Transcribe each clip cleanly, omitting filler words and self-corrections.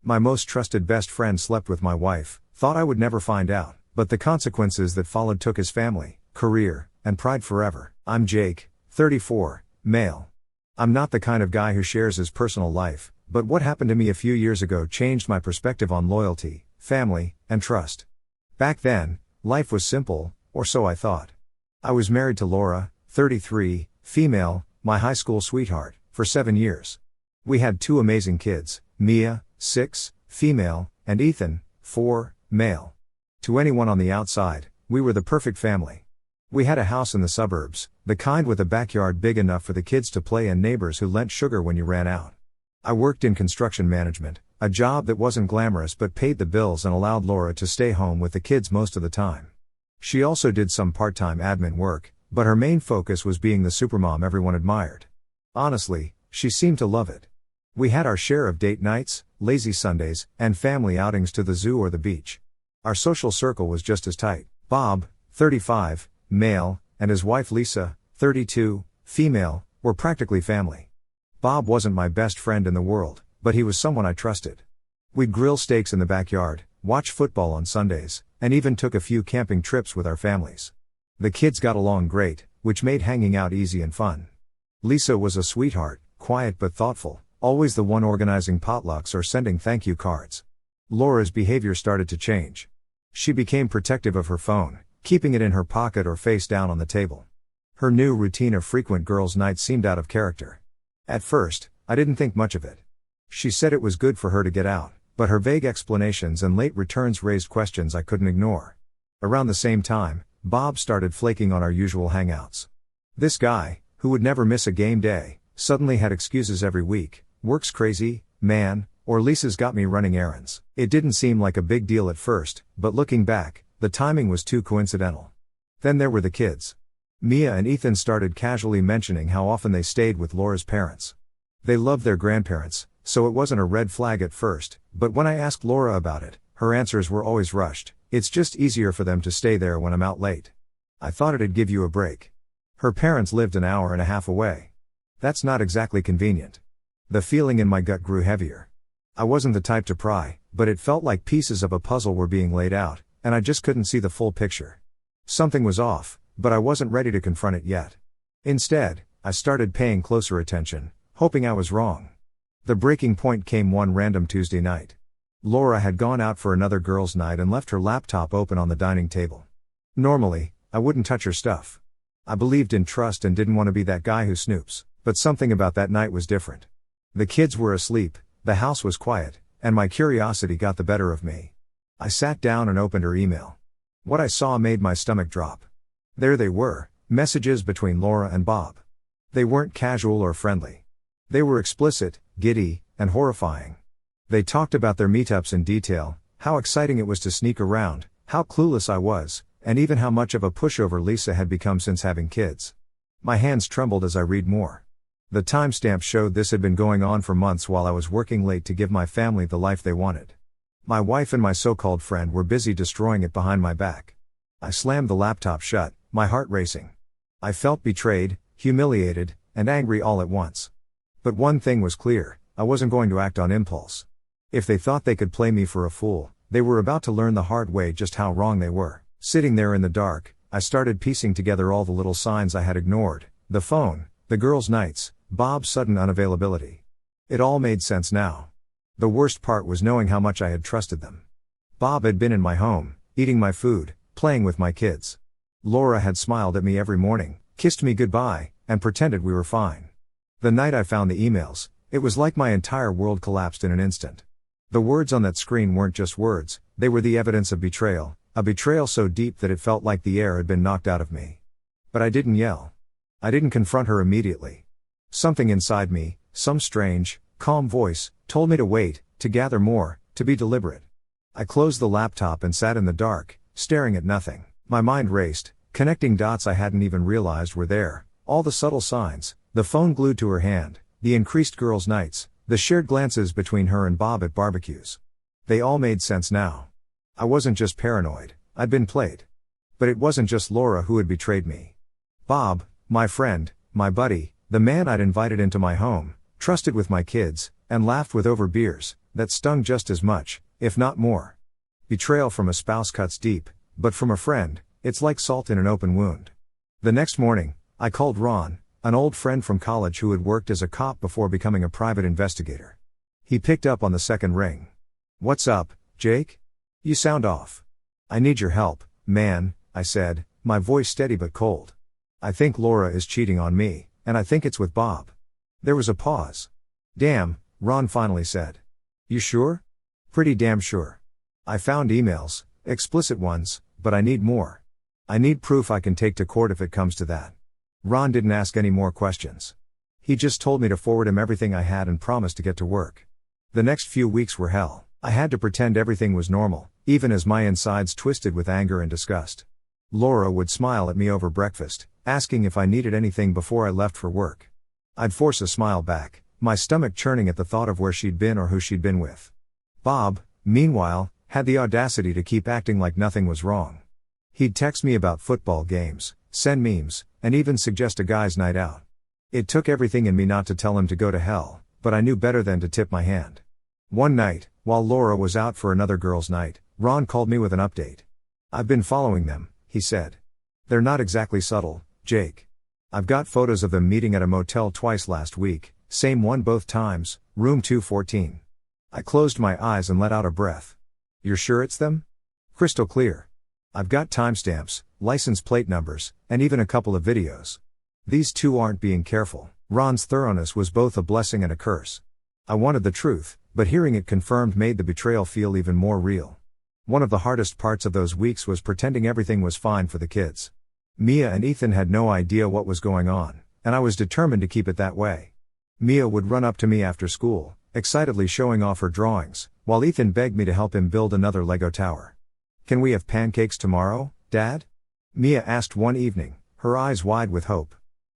My most trusted best friend slept with my wife, thought I would never find out, but the consequences that followed took his family, career, and pride forever. I'm Jake, 34, male. I'm not the kind of guy who shares his personal life, but what happened to me a few years ago changed my perspective on loyalty, family, and trust. Back then, life was simple, or so I thought. I was married to Laura, 33, female, my high school sweetheart, for 7 years. We had 2 amazing kids, Mia, 6, female, and Ethan, 4, male. To anyone on the outside, we were the perfect family. We had a house in the suburbs, the kind with a backyard big enough for the kids to play and neighbors who lent sugar when you ran out. I worked in construction management, a job that wasn't glamorous but paid the bills and allowed Laura to stay home with the kids most of the time. She also did some part-time admin work, but her main focus was being the supermom everyone admired. Honestly, she seemed to love it. We had our share of date nights, lazy Sundays, and family outings to the zoo or the beach. Our social circle was just as tight. Bob, 35, male, and his wife Lisa, 32, female, were practically family. Bob wasn't my best friend in the world, but he was someone I trusted. We'd grill steaks in the backyard, watch football on Sundays, and even took a few camping trips with our families. The kids got along great, which made hanging out easy and fun. Lisa was a sweetheart, quiet but thoughtful, always the one organizing potlucks or sending thank you cards. Laura's behavior started to change. She became protective of her phone, keeping it in her pocket or face down on the table. Her new routine of frequent girls' nights seemed out of character. At first, I didn't think much of it. She said it was good for her to get out, but her vague explanations and late returns raised questions I couldn't ignore. Around the same time, Bob started flaking on our usual hangouts. This guy, who would never miss a game day, suddenly had excuses every week: work's crazy, man, or Lisa's got me running errands. It didn't seem like a big deal at first, but looking back, the timing was too coincidental. Then there were the kids. Mia and Ethan started casually mentioning how often they stayed with Laura's parents. They loved their grandparents, so it wasn't a red flag at first, but when I asked Laura about it, her answers were always rushed. It's just easier for them to stay there when I'm out late. I thought it'd give you a break. Her parents lived an hour and a half away. That's not exactly convenient. The feeling in my gut grew heavier. I wasn't the type to pry, but it felt like pieces of a puzzle were being laid out, and I just couldn't see the full picture. Something was off, but I wasn't ready to confront it yet. Instead, I started paying closer attention, hoping I was wrong. The breaking point came one random Tuesday night. Laura had gone out for another girls' night and left her laptop open on the dining table. Normally, I wouldn't touch her stuff. I believed in trust and didn't want to be that guy who snoops, but something about that night was different. The kids were asleep, the house was quiet, and my curiosity got the better of me. I sat down and opened her email. What I saw made my stomach drop. There they were, messages between Laura and Bob. They weren't casual or friendly. They were explicit, giddy, and horrifying. They talked about their meetups in detail, how exciting it was to sneak around, how clueless I was, and even how much of a pushover Lisa had become since having kids. My hands trembled as I read more. The timestamp showed this had been going on for months while I was working late to give my family the life they wanted. My wife and my so-called friend were busy destroying it behind my back. I slammed the laptop shut, my heart racing. I felt betrayed, humiliated, and angry all at once. But one thing was clear: I wasn't going to act on impulse. If they thought they could play me for a fool, they were about to learn the hard way just how wrong they were. Sitting there in the dark, I started piecing together all the little signs I had ignored: the phone, the girls' nights, Bob's sudden unavailability. It all made sense now. The worst part was knowing how much I had trusted them. Bob had been in my home, eating my food, playing with my kids. Laura had smiled at me every morning, kissed me goodbye, and pretended we were fine. The night I found the emails, it was like my entire world collapsed in an instant. The words on that screen weren't just words, they were the evidence of betrayal, a betrayal so deep that it felt like the air had been knocked out of me. But I didn't yell. I didn't confront her immediately. Something inside me, some strange, calm voice, told me to wait, to gather more, to be deliberate. I closed the laptop and sat in the dark, staring at nothing. My mind raced, connecting dots I hadn't even realized were there, all the subtle signs: the phone glued to her hand, the increased girls' nights, the shared glances between her and Bob at barbecues. They all made sense now. I wasn't just paranoid, I'd been played. But it wasn't just Laura who had betrayed me. Bob, my friend, my buddy, the man I'd invited into my home, trusted with my kids, and laughed with over beers, that stung just as much, if not more. Betrayal from a spouse cuts deep, but from a friend, it's like salt in an open wound. The next morning, I called Ron, an old friend from college who had worked as a cop before becoming a private investigator. He picked up on the second ring. "What's up, Jake? You sound off." "I need your help, man," I said, my voice steady but cold. "I think Laura is cheating on me, and I think it's with Bob." There was a pause. "Damn," Ron finally said. "You sure?" "Pretty damn sure. I found emails, explicit ones, but I need more. I need proof I can take to court if it comes to that." Ron didn't ask any more questions. He just told me to forward him everything I had and promised to get to work. The next few weeks were hell. I had to pretend everything was normal, even as my insides twisted with anger and disgust. Laura would smile at me over breakfast, asking if I needed anything before I left for work. I'd force a smile back, my stomach churning at the thought of where she'd been or who she'd been with. Bob, meanwhile, had the audacity to keep acting like nothing was wrong. He'd text me about football games, send memes, and even suggest a guy's night out. It took everything in me not to tell him to go to hell, but I knew better than to tip my hand. One night, while Laura was out for another girls' night, Ron called me with an update. "I've been following them," he said. "They're not exactly subtle, Jake. I've got photos of them meeting at a motel twice last week, same one both times, room 214. I closed my eyes and let out a breath. "You're sure it's them?" "Crystal clear. I've got timestamps, license plate numbers, and even a couple of videos. These two aren't being careful." Ron's thoroughness was both a blessing and a curse. I wanted the truth, but hearing it confirmed made the betrayal feel even more real. One of the hardest parts of those weeks was pretending everything was fine for the kids. Mia and Ethan had no idea what was going on, and I was determined to keep it that way. Mia would run up to me after school, excitedly showing off her drawings, while Ethan begged me to help him build another Lego tower. "Can we have pancakes tomorrow, Dad?" Mia asked one evening, her eyes wide with hope.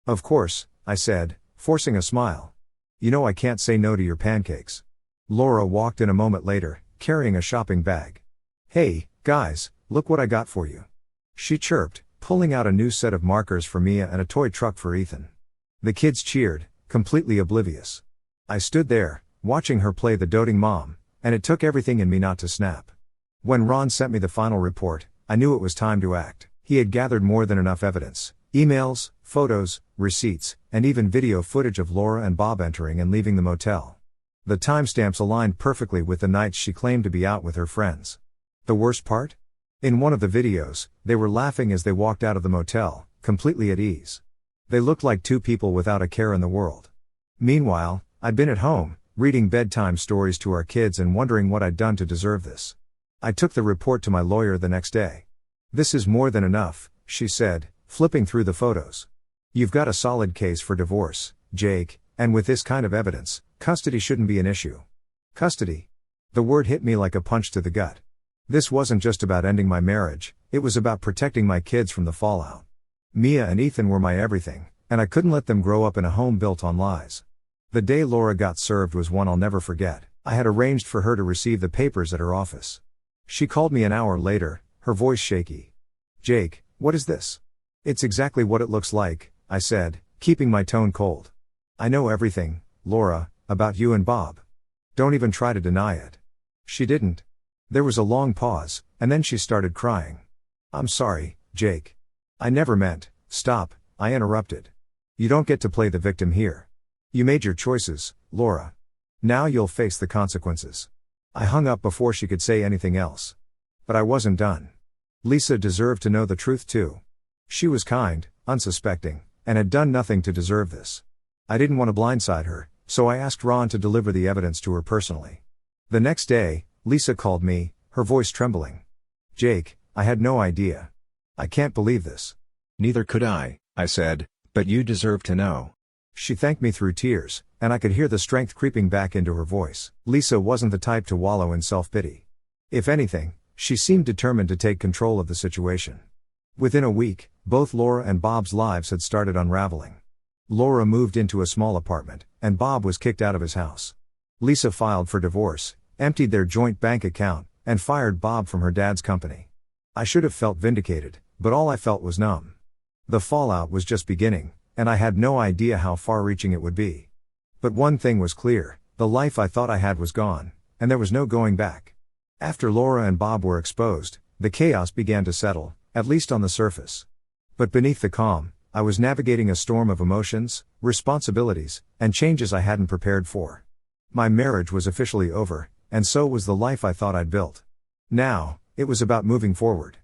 "Of course," I said, forcing a smile. "You know I can't say no to your pancakes." Laura walked in a moment later, carrying a shopping bag. "Hey, guys, look what I got for you," she chirped, pulling out a new set of markers for Mia and a toy truck for Ethan. The kids cheered, completely oblivious. I stood there, watching her play the doting mom, and it took everything in me not to snap. When Ron sent me the final report, I knew it was time to act. He had gathered more than enough evidence: emails, photos, receipts, and even video footage of Laura and Bob entering and leaving the motel. The timestamps aligned perfectly with the nights she claimed to be out with her friends. The worst part? In one of the videos, they were laughing as they walked out of the motel, completely at ease. They looked like two people without a care in the world. Meanwhile, I'd been at home, reading bedtime stories to our kids and wondering what I'd done to deserve this. I took the report to my lawyer the next day. "This is more than enough," she said, flipping through the photos. "You've got a solid case for divorce, Jake, and with this kind of evidence, custody shouldn't be an issue." Custody. The word hit me like a punch to the gut. This wasn't just about ending my marriage, it was about protecting my kids from the fallout. Mia and Ethan were my everything, and I couldn't let them grow up in a home built on lies. The day Laura got served was one I'll never forget. I had arranged for her to receive the papers at her office. She called me an hour later, her voice shaky. "Jake, what is this?" "It's exactly what it looks like," I said, keeping my tone cold. "I know everything, Laura, about you and Bob. Don't even try to deny it." She didn't. There was a long pause, and then she started crying. "I'm sorry, Jake. I never meant." "Stop," I interrupted. "You don't get to play the victim here. You made your choices, Laura. Now you'll face the consequences." I hung up before she could say anything else. But I wasn't done. Lisa deserved to know the truth too. She was kind, unsuspecting, and had done nothing to deserve this. I didn't want to blindside her, so I asked Ron to deliver the evidence to her personally. The next day, Lisa called me, her voice trembling. "Jake, I had no idea. I can't believe this." "Neither could I said, "but you deserve to know." She thanked me through tears, and I could hear the strength creeping back into her voice. Lisa wasn't the type to wallow in self-pity. If anything, she seemed determined to take control of the situation. Within a week, both Laura and Bob's lives had started unraveling. Laura moved into a small apartment, and Bob was kicked out of his house. Lisa filed for divorce, emptied their joint bank account, and fired Bob from her dad's company. I should have felt vindicated, but all I felt was numb. The fallout was just beginning, and I had no idea how far-reaching it would be. But one thing was clear: the life I thought I had was gone, and there was no going back. After Laura and Bob were exposed, the chaos began to settle, at least on the surface. But beneath the calm, I was navigating a storm of emotions, responsibilities, and changes I hadn't prepared for. My marriage was officially over, and so was the life I thought I'd built. Now, it was about moving forward.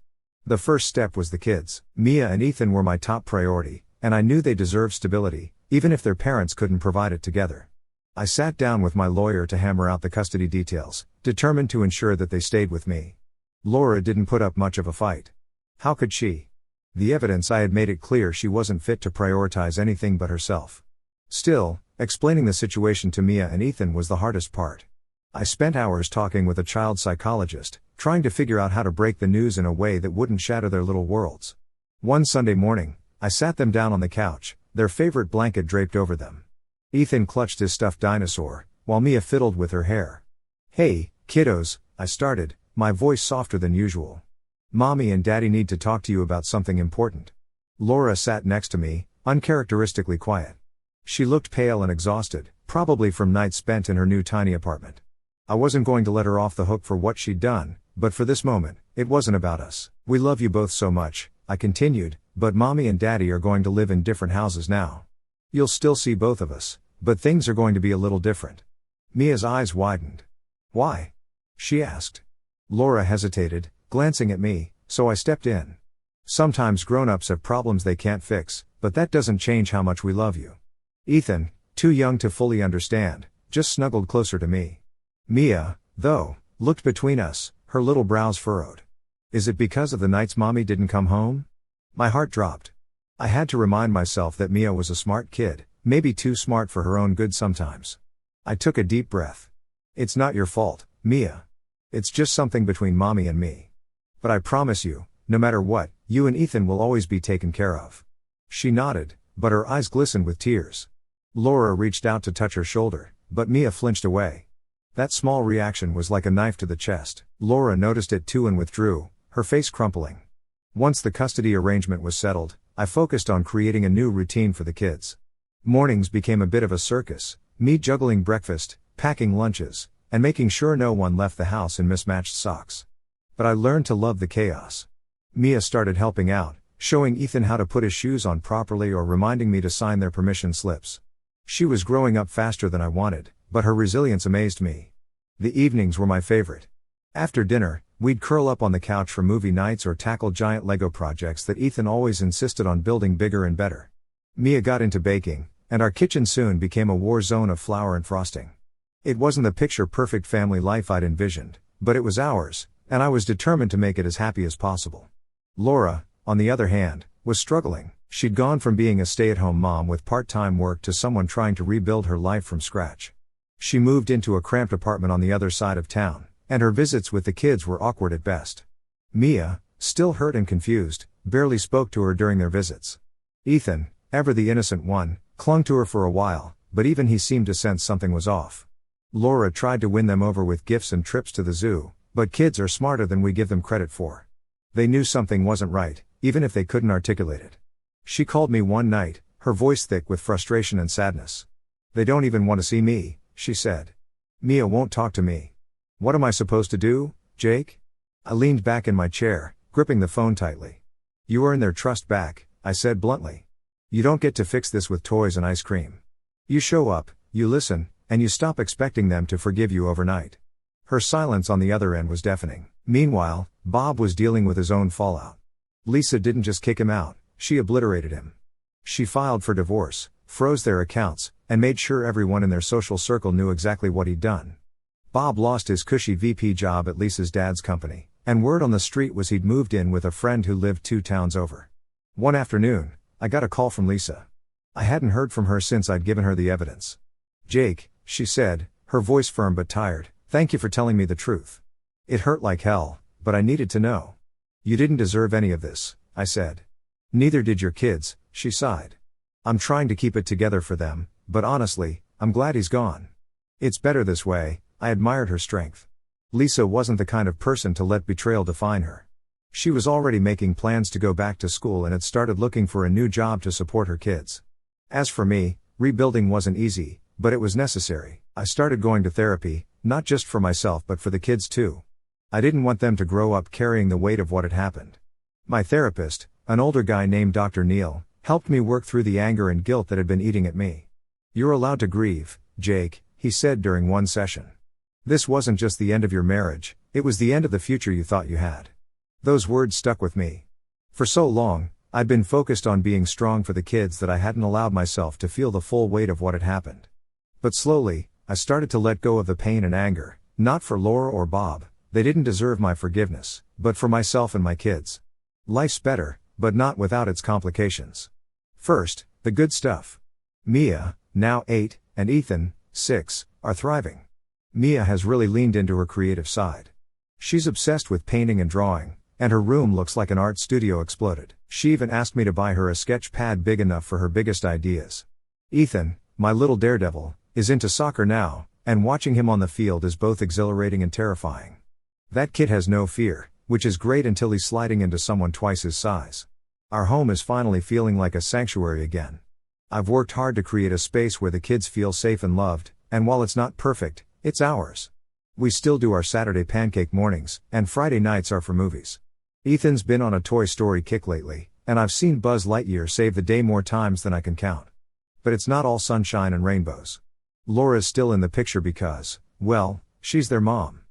The first step was the kids. Mia and Ethan were my top priority, and I knew they deserved stability, even if their parents couldn't provide it together. I sat down with my lawyer to hammer out the custody details, determined to ensure that they stayed with me. Laura didn't put up much of a fight. How could she? The evidence I had made it clear she wasn't fit to prioritize anything but herself. Still, explaining the situation to Mia and Ethan was the hardest part. I spent hours talking with a child psychologist, trying to figure out how to break the news in a way that wouldn't shatter their little worlds. One Sunday morning, I sat them down on the couch, their favorite blanket draped over them. Ethan clutched his stuffed dinosaur, while Mia fiddled with her hair. "Hey, kiddos," I started, my voice softer than usual. "Mommy and Daddy need to talk to you about something important." Laura sat next to me, uncharacteristically quiet. She looked pale and exhausted, probably from nights spent in her new tiny apartment. I wasn't going to let her off the hook for what she'd done, but for this moment, it wasn't about us. "We love you both so much," I continued, "but Mommy and Daddy are going to live in different houses now. You'll still see both of us, but things are going to be a little different." Mia's eyes widened. "Why?" she asked. Laura hesitated, glancing at me, so I stepped in. "Sometimes grown-ups have problems they can't fix, but that doesn't change how much we love you." Ethan, too young to fully understand, just snuggled closer to me. Mia, though, looked between us, her little brows furrowed. "Is it because of the nights Mommy didn't come home?" My heart dropped. I had to remind myself that Mia was a smart kid, maybe too smart for her own good sometimes. I took a deep breath. "It's not your fault, Mia. It's just something between Mommy and me. But I promise you, no matter what, you and Ethan will always be taken care of." She nodded, but her eyes glistened with tears. Laura reached out to touch her shoulder, but Mia flinched away. That small reaction was like a knife to the chest. Laura noticed it too and withdrew, her face crumpling. Once the custody arrangement was settled, I focused on creating a new routine for the kids. Mornings became a bit of a circus, me juggling breakfast, packing lunches, and making sure no one left the house in mismatched socks. But I learned to love the chaos. Mia started helping out, showing Ethan how to put his shoes on properly or reminding me to sign their permission slips. She was growing up faster than I wanted, but her resilience amazed me. The evenings were my favorite. After dinner, we'd curl up on the couch for movie nights or tackle giant Lego projects that Ethan always insisted on building bigger and better. Mia got into baking, and our kitchen soon became a war zone of flour and frosting. It wasn't the picture-perfect family life I'd envisioned, but it was ours, and I was determined to make it as happy as possible. Laura, on the other hand, was struggling. She'd gone from being a stay-at-home mom with part-time work to someone trying to rebuild her life from scratch. She moved into a cramped apartment on the other side of town, and her visits with the kids were awkward at best. Mia, still hurt and confused, barely spoke to her during their visits. Ethan, ever the innocent one, clung to her for a while, but even he seemed to sense something was off. Laura tried to win them over with gifts and trips to the zoo, but kids are smarter than we give them credit for. They knew something wasn't right, even if they couldn't articulate it. She called me one night, her voice thick with frustration and sadness. "They don't even want to see me," she said. "Mia won't talk to me. What am I supposed to do, Jake?" I leaned back in my chair, gripping the phone tightly. "You earn their trust back," I said bluntly. "You don't get to fix this with toys and ice cream. You show up, you listen, and you stop expecting them to forgive you overnight." Her silence on the other end was deafening. Meanwhile, Bob was dealing with his own fallout. Lisa didn't just kick him out, she obliterated him. She filed for divorce, froze their accounts, and made sure everyone in their social circle knew exactly what he'd done. Bob lost his cushy VP job at Lisa's dad's company, and word on the street was he'd moved in with a friend who lived 2 towns over. One afternoon, I got a call from Lisa. I hadn't heard from her since I'd given her the evidence. "Jake," she said, her voice firm but tired, "thank you for telling me the truth. It hurt like hell, but I needed to know." "You didn't deserve any of this," I said. "Neither did your kids," she sighed. "I'm trying to keep it together for them, but honestly, I'm glad he's gone. It's better this way." I admired her strength. Lisa wasn't the kind of person to let betrayal define her. She was already making plans to go back to school and had started looking for a new job to support her kids. As for me, rebuilding wasn't easy, but it was necessary. I started going to therapy, not just for myself but for the kids too. I didn't want them to grow up carrying the weight of what had happened. My therapist, an older guy named Dr. Neil, helped me work through the anger and guilt that had been eating at me. "You're allowed to grieve, Jake," he said during one session. "This wasn't just the end of your marriage, it was the end of the future you thought you had." Those words stuck with me. For so long, I'd been focused on being strong for the kids that I hadn't allowed myself to feel the full weight of what had happened. But slowly, I started to let go of the pain and anger, not for Laura or Bob, they didn't deserve my forgiveness, but for myself and my kids. Life's better, but not without its complications. First, the good stuff. Mia, now 8, and Ethan, 6, are thriving. Mia has really leaned into her creative side. She's obsessed with painting and drawing, and her room looks like an art studio exploded. She even asked me to buy her a sketch pad big enough for her biggest ideas. Ethan, my little daredevil, is into soccer now, and watching him on the field is both exhilarating and terrifying. That kid has no fear, which is great until he's sliding into someone twice his size. Our home is finally feeling like a sanctuary again. I've worked hard to create a space where the kids feel safe and loved, and while it's not perfect, it's ours. We still do our Saturday pancake mornings, and Friday nights are for movies. Ethan's been on a Toy Story kick lately, and I've seen Buzz Lightyear save the day more times than I can count. But it's not all sunshine and rainbows. Laura's still in the picture because, well, she's their mom.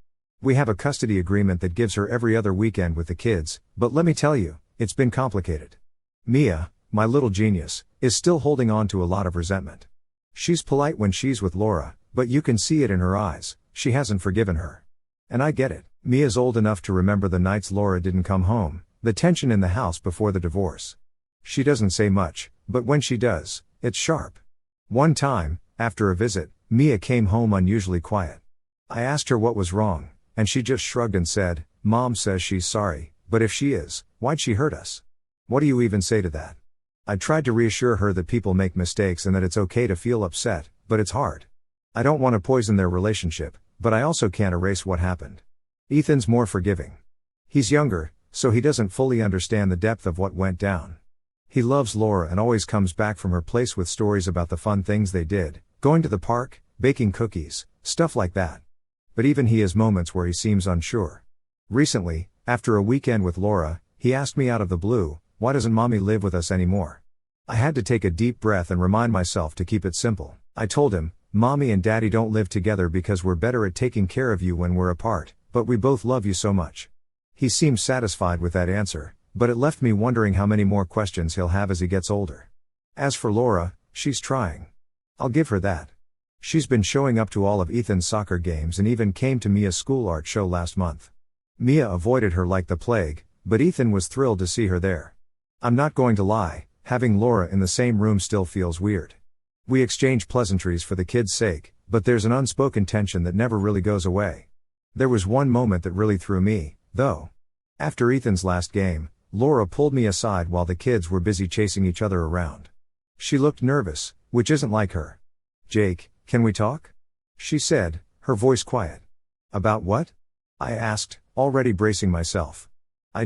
We have a custody agreement that gives her every other weekend with the kids, but let me tell you, it's been complicated. Mia, my little genius, is still holding on to a lot of resentment. She's polite when she's with Laura, but you can see it in her eyes, she hasn't forgiven her. And I get it. Mia's old enough to remember the nights Laura didn't come home, the tension in the house before the divorce. She doesn't say much, but when she does, it's sharp. One time, after a visit, Mia came home unusually quiet. I asked her what was wrong, and she just shrugged and said, "Mom says she's sorry, but if she is, why'd she hurt us?" What do you even say to that? I tried to reassure her that people make mistakes and that it's okay to feel upset, but it's hard. I don't want to poison their relationship, but I also can't erase what happened. Ethan's more forgiving. He's younger, so he doesn't fully understand the depth of what went down. He loves Laura and always comes back from her place with stories about the fun things they did, going to the park, baking cookies, stuff like that. But even he has moments where he seems unsure. Recently, after a weekend with Laura, he asked me out of the blue, "Why doesn't Mommy live with us anymore?" I had to take a deep breath and remind myself to keep it simple. I told him, "Mommy and Daddy don't live together because we're better at taking care of you when we're apart, but we both love you so much." He seemed satisfied with that answer, but it left me wondering how many more questions he'll have as he gets older. As for Laura, she's trying. I'll give her that. She's been showing up to all of Ethan's soccer games and even came to Mia's school art show last month. Mia avoided her like the plague, but Ethan was thrilled to see her there. I'm not going to lie, having Laura in the same room still feels weird. We exchange pleasantries for the kids' sake, but there's an unspoken tension that never really goes away. There was one moment that really threw me, though. After Ethan's last game, Laura pulled me aside while the kids were busy chasing each other around. She looked nervous, which isn't like her. "Jake, can we talk?" she said, her voice quiet. "About what?" I asked, already bracing myself. I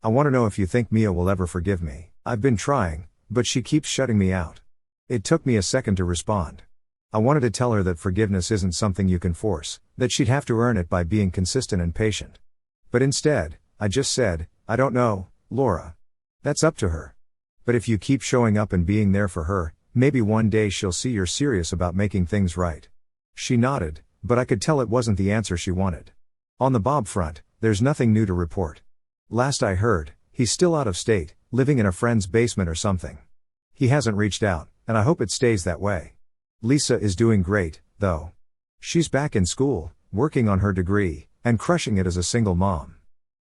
want to know if you think Mia will ever forgive me. I've been trying, but she keeps shutting me out." It took me a second to respond. I wanted to tell her that forgiveness isn't something you can force, that she'd have to earn it by being consistent and patient. But instead, I just said, "I don't know, Laura. That's up to her. But if you keep showing up and being there for her, maybe one day she'll see you're serious about making things right." She nodded, but I could tell it wasn't the answer she wanted. On the Bob front, there's nothing new to report. Last I heard, he's still out of state, living in a friend's basement or something. He hasn't reached out, and I hope it stays that way. Lisa is doing great, though. She's back in school, working on her degree, and crushing it as a single mom.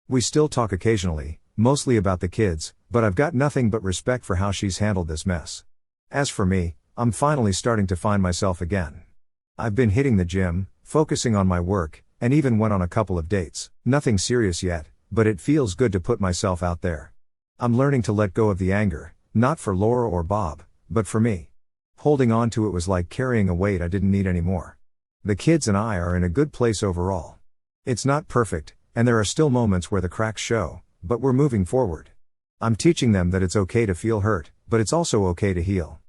We still talk occasionally, mostly about the kids, but I've got nothing but respect for how she's handled this mess. As for me, I'm finally starting to find myself again. I've been hitting the gym, focusing on my work, and even went on a couple of dates. Nothing serious yet, but it feels good to put myself out there. I'm learning to let go of the anger, not for Laura or Bob, but for me. Holding on to it was like carrying a weight I didn't need anymore. The kids and I are in a good place overall. It's not perfect, and there are still moments where the cracks show, but we're moving forward. I'm teaching them that it's okay to feel hurt, but it's also okay to heal.